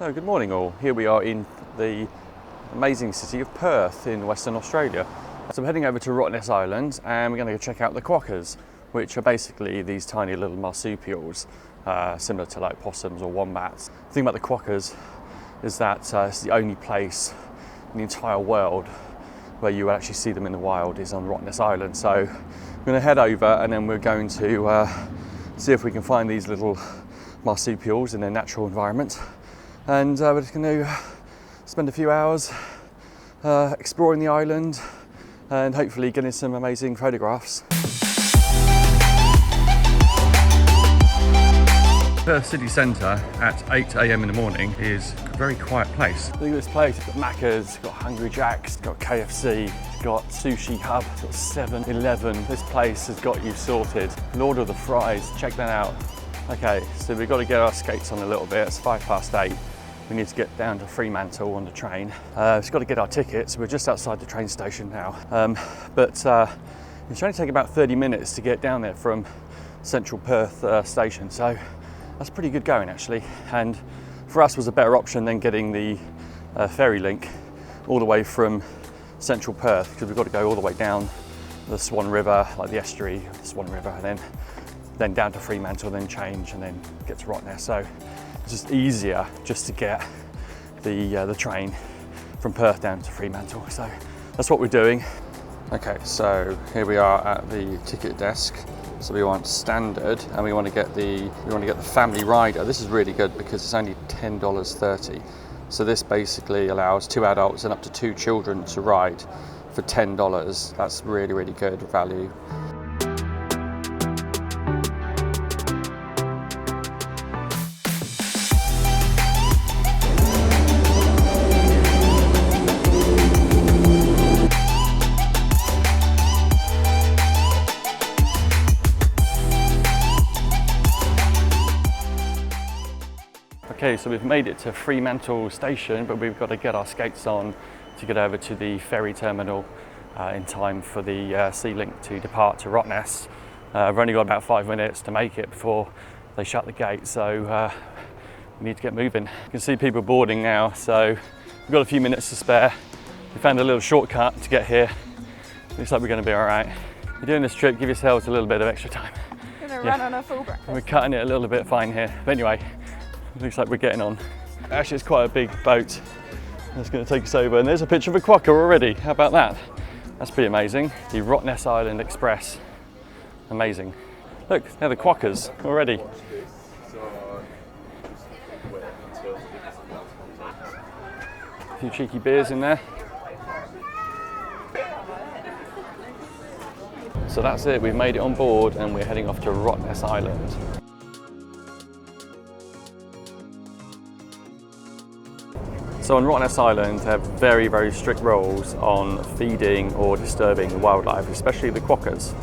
So good morning all, here we are in the amazing city of Perth in Western Australia. So I'm heading over to Rottnest Island and we're going to go check out the Quokkas, which are basically these tiny little marsupials, similar to like possums or wombats. The thing about the Quokkas is that it's the only place in the entire world where you actually see them in the wild is on Rottnest Island. So we're going to head over and then we're going to see if we can find these little marsupials in their natural environment. And we're just going to spend a few hours exploring the island and hopefully getting some amazing photographs. Perth city centre at 8 AM in the morning is a very quiet place. Look at this place, it's got Macca's, it's got Hungry Jack's, it's got KFC, it's got Sushi Hub, it's got 7-Eleven. This place has got you sorted. Lord of the Fries, check that out. Okay, so we've got to get our skates on a little bit. It's 8:05. We need to get down to Fremantle on the train. We've got to get our tickets. We're just outside the train station now. But it's only take about 30 minutes to get down there from central Perth station. So that's pretty good going actually. And for us was a better option than getting the ferry link all the way from central Perth, because we've got to go all the way down the Swan River, like the estuary of the Swan River, and then down to Fremantle, then change and then get to Rottnest. So it's just easier just to get the train from Perth down to Fremantle. So that's what we're doing. Okay, so here we are at the ticket desk. So we want standard and we want to get the family rider. This is really good because it's only $10.30. So this basically allows 2 adults and up to 2 children to ride for $10. That's really, really good value. Okay, so we've made it to Fremantle station, but we've got to get our skates on to get over to the ferry terminal in time for the sea link to depart to Rottnest. We've only got about 5 minutes to make it before they shut the gate, so we need to get moving. You can see people boarding now, so we've got a few minutes to spare. We found a little shortcut to get here. Looks like we're going to be all right. If you're doing this trip, give yourselves a little bit of extra time. We're going to run on a full breakfast. We're cutting it a little bit fine here, but anyway. Looks like we're getting on. Actually, it's quite a big boat that's going to take us over, and there's a picture of a Quokka already. How about that? That's pretty amazing. The Rottnest Island Express. Amazing. Look, they're the Quokkas already. A few cheeky beers in there. So that's it, we've made it on board and we're heading off to Rottnest Island. So on Rottnest Island, they have very, very strict rules on feeding or disturbing the wildlife, especially the Quokkas.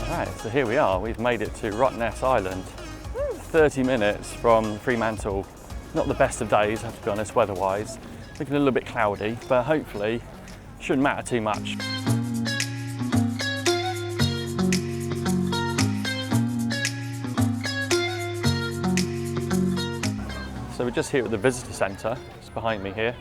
Alright, so here we are, we've made it to Rottnest Island. 30 minutes from Fremantle. Not the best of days, I have to be honest, weather-wise. Looking a little bit cloudy, but hopefully shouldn't matter too much. So we're just here at the visitor centre, just behind me here,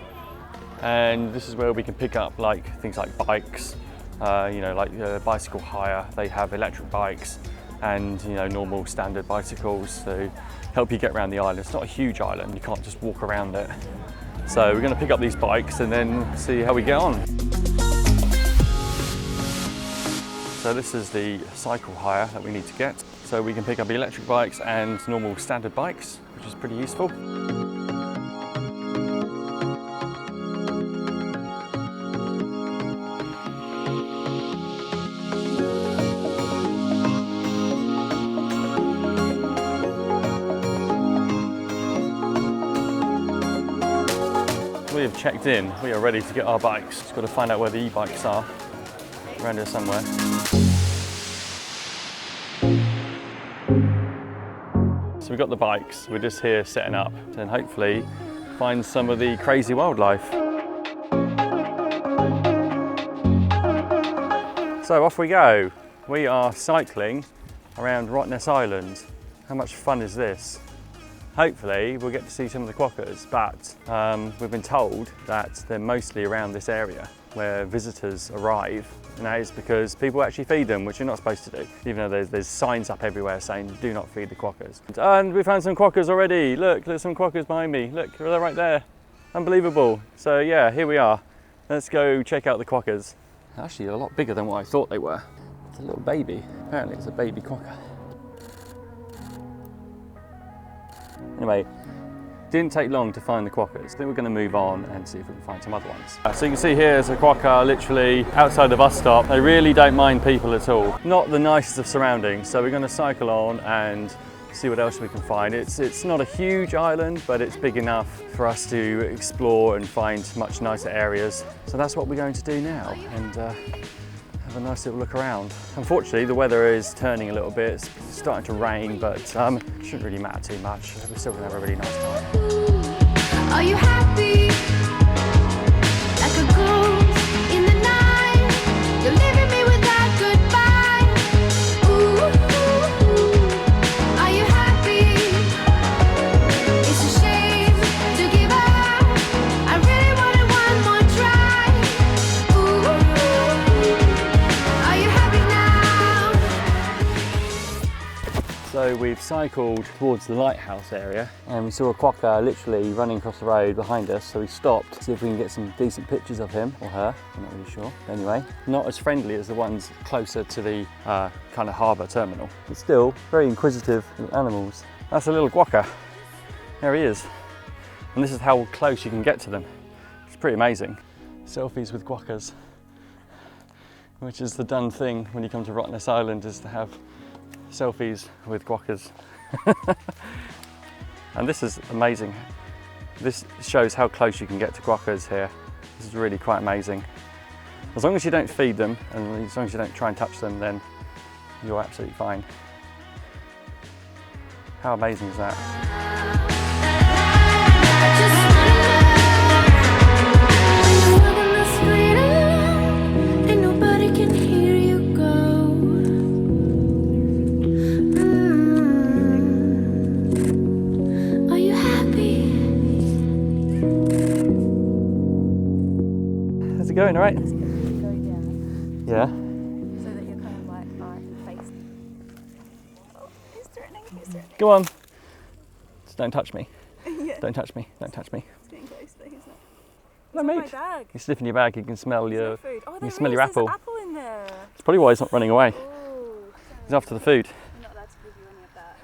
and this is where we can pick up like things like bikes, like bicycle hire. They have electric bikes and normal standard bicycles to help you get around the island. It's not a huge island, you can't just walk around it. So we're going to pick up these bikes and then see how we get on. So this is the cycle hire that we need to get. So we can pick up electric bikes and normal standard bikes, which is pretty useful. We have checked in, we are ready to get our bikes. Just got to find out where the e-bikes are, around here somewhere. So we've got the bikes, we're just here setting up and hopefully find some of the crazy wildlife. So off we go. We are cycling around Rottnest Island. How much fun is this? Hopefully we'll get to see some of the quokkas, but we've been told that they're mostly around this area where visitors arrive, and that is because people actually feed them, which you're not supposed to do, even though there's signs up everywhere saying do not feed the quokkas. And we found some quokkas already. Look, there's some quokkas behind me. Look, they're right there. Unbelievable. So yeah, here we are. Let's go check out the quokkas. Actually a lot bigger than what I thought they were. It's a little baby. Apparently it's a baby quokka. Anyway, didn't take long to find the quokkas. I think we're going to move on and see if we can find some other ones. So you can see here is a quokka literally outside the bus stop. They really don't mind people at all. Not the nicest of surroundings, so we're going to cycle on and see what else we can find. It's not a huge island, but it's big enough for us to explore and find much nicer areas. So that's what we're going to do now, and have a nice little look around. Unfortunately, the weather is turning a little bit. It's starting to rain, but it shouldn't really matter too much. We're still gonna have a really nice time. Are you happy? Like a ghost in the night. You're leaving me without goodbye. Ooh, ooh, ooh. Are you happy? It's a shame to give up. I really wanted one more try. Ooh, ooh, ooh. Are you happy now? So we've cycled towards the Lighthouse area and we saw a quokka literally running across the road behind us, so we stopped to see if we can get some decent pictures of him or her. I'm not really sure. Anyway, not as friendly as the ones closer to the kind of harbour terminal, but still very inquisitive animals. That's a little quokka. There he is. And this is how close you can get to them. It's pretty amazing. Selfies with quokkas, which is the done thing when you come to Rottnest Island, is to have selfies with quokkas. And this is amazing. This shows how close you can get to quokkas here. This is really quite amazing. As long as you don't feed them and as long as you don't try and touch them, then you're absolutely fine. How amazing is that? How's it going, all right? It's going to go down Yeah. so that you're kind of like face. Oh, he's threatening, he's threatening. Go on. Just don't touch me. Yeah, Don't touch me. Don't touch me. it's getting close, but he's not. No, It's in mate. my bag. You sniff in your bag, you can smell There's no your. food. Oh, you there smell is. your There's apple. an apple in there. It's probably why he's not running away. Oh, He's after the food. I'm not allowed to give you any of that.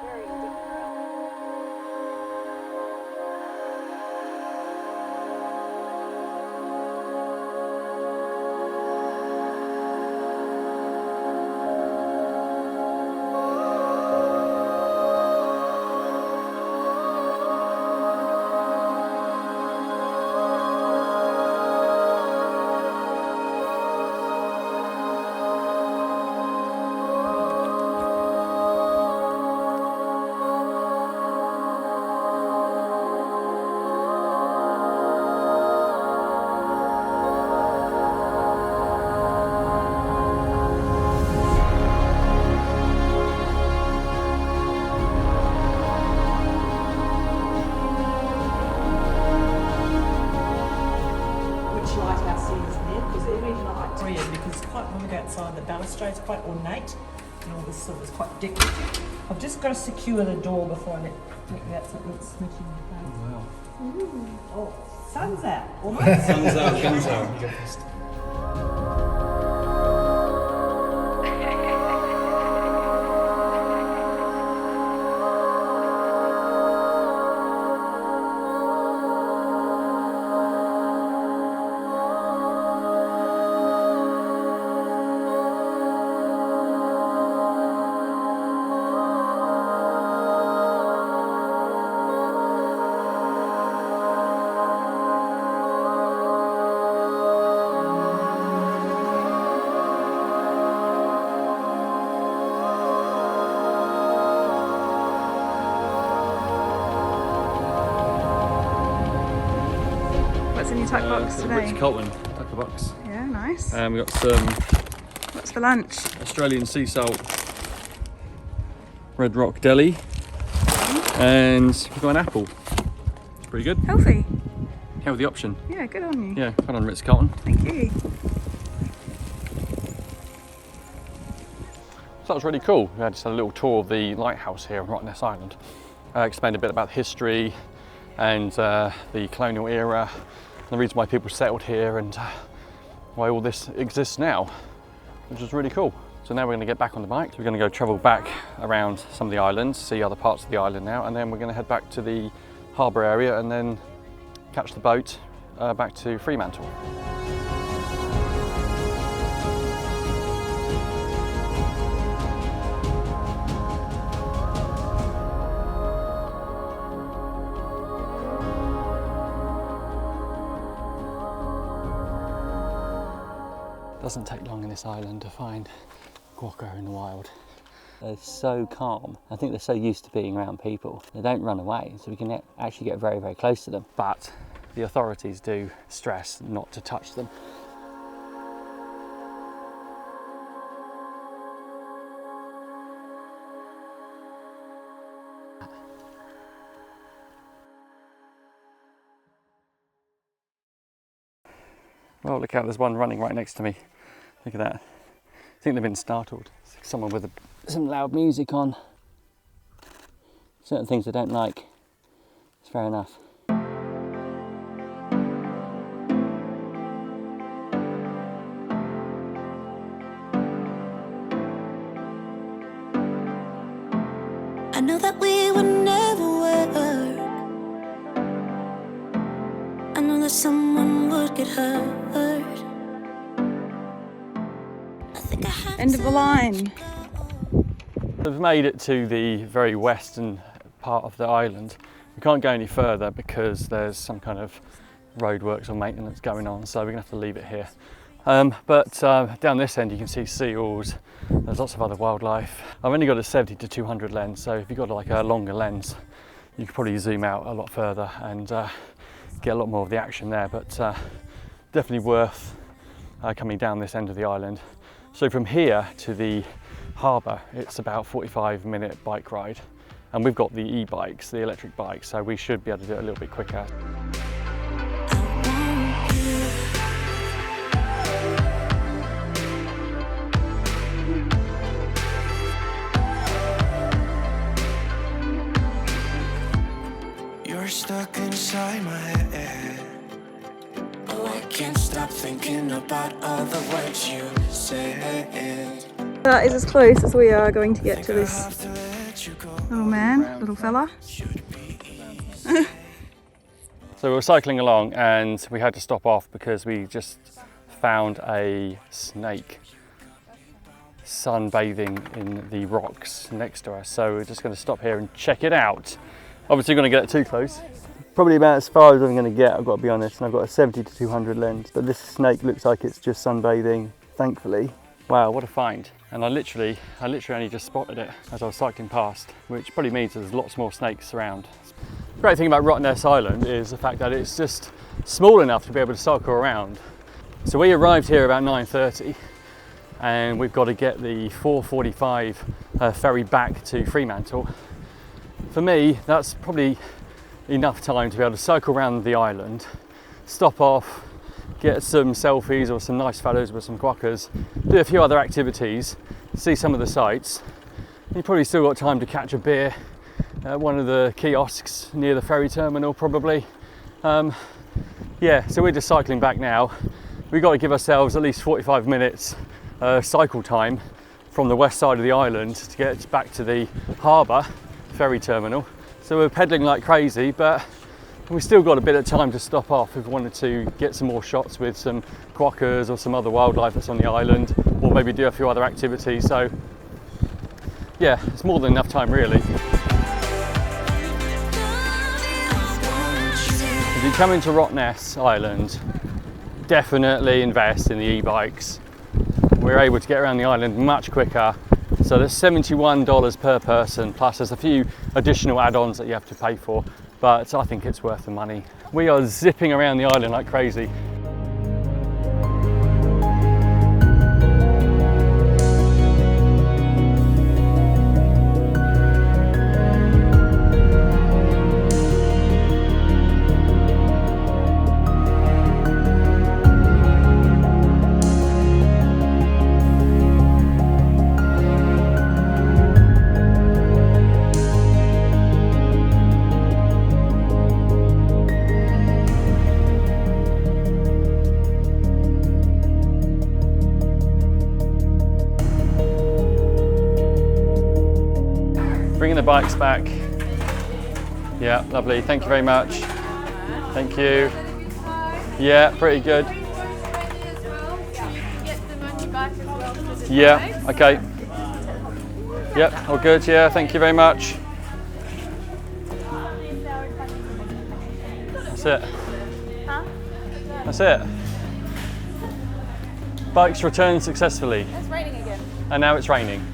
Very indignant. Which lighthouse is there? Because they're really like Korean, because quite when we go outside the balustrade is quite ornate and all this sort of is quite decorative. I've just got to secure the door before I let that something snitching in the face. Wow. Oh, sun's out. Almost. Guns out, guns out. in your tuck box today? Ritz Carlton tucker box. Yeah, nice. And we got some What's for lunch? Australian sea salt Red Rock deli, and we've got an apple. It's pretty good. Healthy. Healthy option. Yeah, good on you. Yeah, well done Ritz Carlton. Thank you. So that was really cool. We had just a little tour of the lighthouse here on Rottnest Island. Explained a bit about history and the colonial era, and the reason why people settled here and why all this exists now, which is really cool. So now we're going to get back on the bike. We're going to go travel back around some of the islands, see other parts of the island now, and then we're going to head back to the harbour area and then catch the boat back to Fremantle. Doesn't take long in this island to find Quokka in the wild. They're so calm. I think they're so used to being around people. They don't run away, so we can actually get very, very close to them. But the authorities do stress not to touch them. Well, look out, there's one running right next to me. Look at that. I think they've been startled. Someone with some loud music on. Certain things I don't like. It's fair enough. I know that we would never work. I know that someone would get hurt. I think I have End of the line. We've made it to the very western part of the island. We can't go any further because there's some kind of roadworks or maintenance going on, so we're going to have to leave it here. But down this end you can see seals, there's lots of other wildlife. I've only got a 70 to 200 lens, so if you've got like a longer lens you could probably zoom out a lot further and get a lot more of the action there, but definitely worth coming down this end of the island. So from here to the harbour it's about 45-minute bike ride, and we've got the e-bikes, the electric bikes, so we should be able to do it a little bit quicker. You're stuck inside my head. Oh, I can't stop thinking about all the words you said. That is as close as we are going to get to this little man, little fella. So we were cycling along and we had to stop off because we just found a snake sunbathing in the rocks next to us. So we're just going to stop here and check it out. Obviously going to get it too close. Probably about as far as I'm going to get, I've got to be honest, and I've got a 70 to 200 lens. But this snake looks like it's just sunbathing, thankfully. Wow, what a find. And I literally only just spotted it as I was cycling past, which probably means there's lots more snakes around. The great thing about Rottnest Island is the fact that it's just small enough to be able to cycle around. So we arrived here about 9:30 and we've got to get the 4:45 ferry back to Fremantle. For me, that's probably enough time to be able to cycle around the island, stop off, get some selfies or some nice photos with some quokkas, do a few other activities, see some of the sights. You've probably still got time to catch a beer at one of the kiosks near the ferry terminal probably. Yeah, so we're just cycling back now. We've got to give ourselves at least 45 minutes cycle time from the west side of the island to get back to the harbour ferry terminal. So we're pedalling like crazy, but we've still got a bit of time to stop off if we wanted to get some more shots with some quokkas or some other wildlife that's on the island, or maybe do a few other activities. So yeah, it's more than enough time really. If you come into Rottnest Island, definitely invest in the e-bikes. We're able to get around the island much quicker. So there's $71 per person, plus there's a few additional add-ons that you have to pay for. but I think it's worth the money. We are zipping around the island like crazy. Bringing the bikes back. Yeah, lovely. Thank you very much. Thank you. Yeah, pretty good. Yeah, okay. Yep, all good. Yeah, thank you very much. That's it. That's it. Bikes returned successfully. It's raining again. And now it's raining.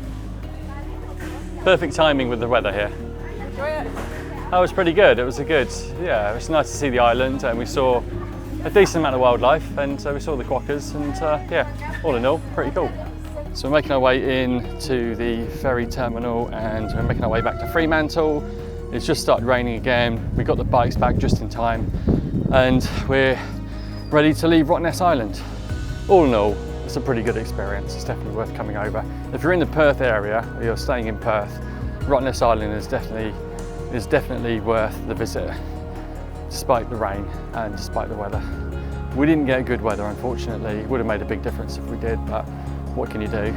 Perfect timing with the weather here. Enjoy it. That was pretty good. It was it was nice to see the island, and we saw a decent amount of wildlife, and we saw the quokkas, and yeah, all in all, pretty cool. So we're making our way into the ferry terminal, and we're making our way back to Fremantle. It's just started raining again. We got the bikes back just in time, and we're ready to leave Rottnest Island. All in all, it's a pretty good experience. It's definitely worth coming over. If you're in the Perth area, or you're staying in Perth, Rottnest Island is definitely worth the visit, despite the rain and despite the weather. We didn't get good weather, unfortunately. It would have made a big difference if we did, but what can you do?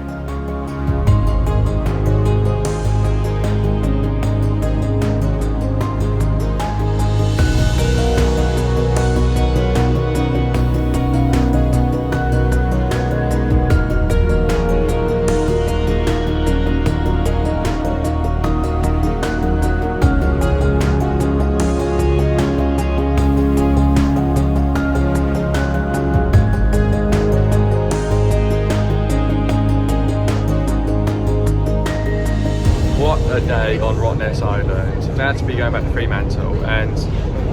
What a day on Rottnest Island. Now to be going back to Fremantle, and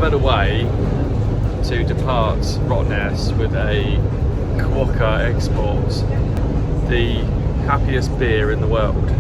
better way to depart Rottnest with a Quokka export, the happiest beer in the world.